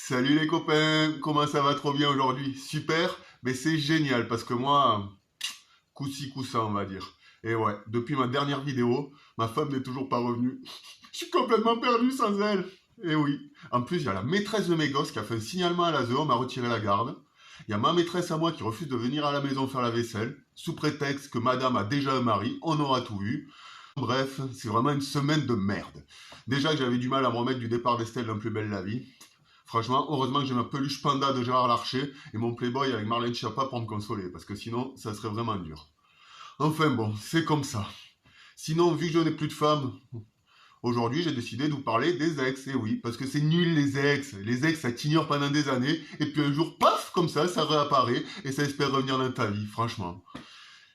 Salut les copains, comment ça va trop bien aujourd'hui? Super, mais c'est génial parce que moi, coup-ci, coup-ça on va dire. Et ouais, depuis ma dernière vidéo, ma femme n'est toujours pas revenue. Je suis complètement perdu sans elle. Et oui, en plus il y a la maîtresse de mes gosses qui a fait un signalement à l'ASE, on m'a retiré la garde. Il y a ma maîtresse à moi qui refuse de venir à la maison faire la vaisselle, sous prétexte que madame a déjà un mari, on aura tout vu. Bref, c'est vraiment une semaine de merde. Déjà que j'avais du mal à me remettre du départ d'Estelle dans Plus belle la vie. Franchement, heureusement que j'ai ma peluche panda de Gérard Larcher et mon Playboy avec Marlène Schiappa pour me consoler, parce que sinon, ça serait vraiment dur. Enfin bon, c'est comme ça. Sinon, vu que je n'ai plus de femme, aujourd'hui j'ai décidé de vous parler des ex, et oui, parce que c'est nul les ex. Les ex, ça t'ignore pendant des années, et puis un jour, paf, comme ça réapparaît, et ça espère revenir dans ta vie, franchement.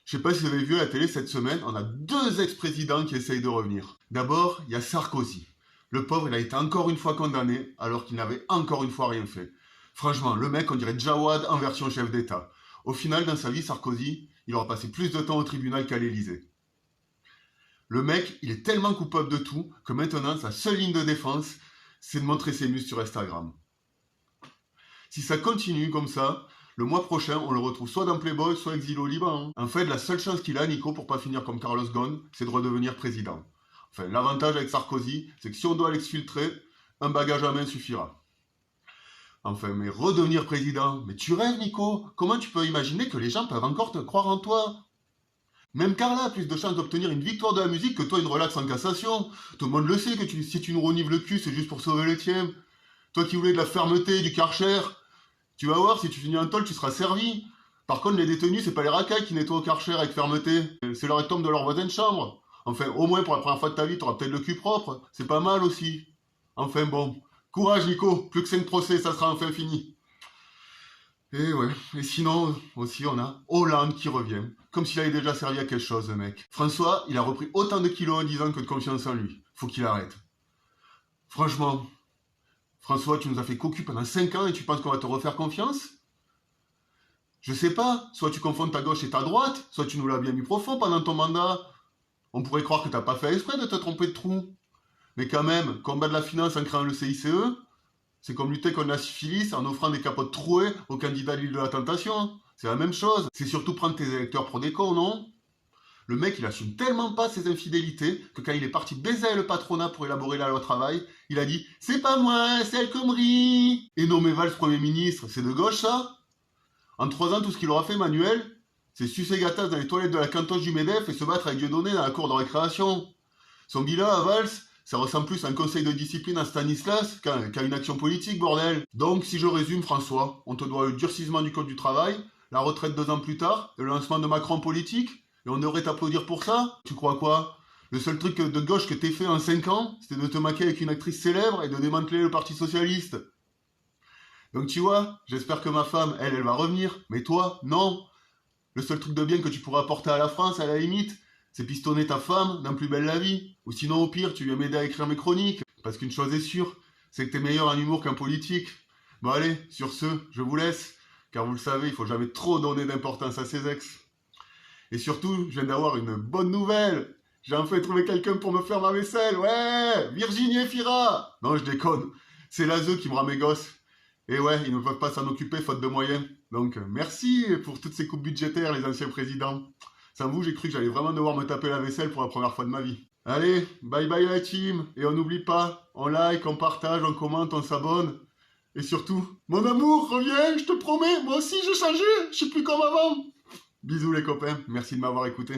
Je sais pas si vous avez vu à la télé cette semaine, on a deux ex-présidents qui essayent de revenir. D'abord, il y a Sarkozy. Le pauvre, il a été encore une fois condamné, alors qu'il n'avait encore une fois rien fait. Franchement, le mec, on dirait Jawad en version chef d'État. Au final, dans sa vie, Sarkozy, il aura passé plus de temps au tribunal qu'à l'Élysée. Le mec, il est tellement coupable de tout que maintenant, sa seule ligne de défense, c'est de montrer ses muscles sur Instagram. Si ça continue comme ça, le mois prochain, on le retrouve soit dans Playboy, soit exilé au Liban. En fait, la seule chance qu'il a, Nico, pour pas finir comme Carlos Ghosn, c'est de redevenir président. Enfin, l'avantage avec Sarkozy, c'est que si on doit l'exfiltrer, un bagage à main suffira. Enfin, mais redevenir président, mais tu rêves, Nico? Comment tu peux imaginer que les gens peuvent encore te croire en toi? Même Carla a plus de chances d'obtenir une victoire de la musique que toi une relaxe en cassation. Tout le monde le sait que si tu nous renives le cul, c'est juste pour sauver les tiens. Toi qui voulais de la fermeté, du Karcher, tu vas voir, si tu finis en tôle, tu seras servi. Par contre, les détenus, c'est pas les racailles qui nettoient au Karcher avec fermeté. C'est le rectum de leur voisin de chambre. Enfin, au moins, pour la première fois de ta vie, t'auras peut-être le cul propre. C'est pas mal aussi. Enfin bon. Courage, Nico. Plus que 5 procès, ça sera enfin fini. Et ouais. Et sinon, aussi, on a Hollande qui revient. Comme s'il avait déjà servi à quelque chose, le mec. François, il a repris autant de kilos en 10 ans que de confiance en lui. Faut qu'il arrête. Franchement, François, tu nous as fait cocu pendant 5 ans et tu penses qu'on va te refaire confiance? Je sais pas, soit tu confonds ta gauche et ta droite, soit tu nous l'as bien mis profond pendant ton mandat. On pourrait croire que t'as pas fait exprès de te tromper de trou. Mais quand même, combattre la finance en créant le CICE, c'est comme lutter contre la syphilis en offrant des capotes trouées aux candidats de l'île de la tentation. C'est la même chose. C'est surtout prendre tes électeurs pour des cons, non? Le mec, il assume tellement pas ses infidélités que quand il est parti baiser le patronat pour élaborer la loi travail, il a dit « C'est pas moi, c'est El Khomri !» Et nommer Valls Premier ministre, c'est de gauche ça? En 3 ans, tout ce qu'il aura fait, Manuel, c'est sucer Gattaz dans les toilettes de la cantoche du MEDEF et se battre avec Dieudonné dans la cour de récréation. Son bilan à Valls, ça ressemble plus à un conseil de discipline à Stanislas qu'à une action politique, bordel. Donc, si je résume, François, on te doit le durcissement du code du travail, la retraite 2 ans plus tard, le lancement de Macron politique, et on devrait t'applaudir pour ça? Tu crois quoi? Le seul truc de gauche que t'aies fait en 5 ans, c'était de te maquer avec une actrice célèbre et de démanteler le Parti Socialiste. Donc tu vois, j'espère que ma femme, elle va revenir, mais toi, non. Le seul truc de bien que tu pourras apporter à la France, à la limite, c'est pistonner ta femme dans Plus belle la vie. Ou sinon, au pire, tu viens m'aider à écrire mes chroniques. Parce qu'une chose est sûre, c'est que t'es meilleur en humour qu'en politique. Bon allez, sur ce, je vous laisse, car vous le savez, il faut jamais trop donner d'importance à ses ex. Et surtout, je viens d'avoir une bonne nouvelle. J'ai enfin trouvé quelqu'un pour me faire ma vaisselle, ouais. Virginie Efira. Non, je déconne. C'est l'ASE qui me rend mes gosses. Et ouais, ils ne peuvent pas s'en occuper faute de moyens. Donc merci pour toutes ces coupes budgétaires, les anciens présidents. Sans vous, j'ai cru que j'allais vraiment devoir me taper la vaisselle pour la première fois de ma vie. Allez, bye bye la team. Et on n'oublie pas, on like, on partage, on commente, on s'abonne. Et surtout, mon amour, reviens, je te promets, moi aussi j'ai changé, je suis plus comme avant. Bisous les copains, merci de m'avoir écouté.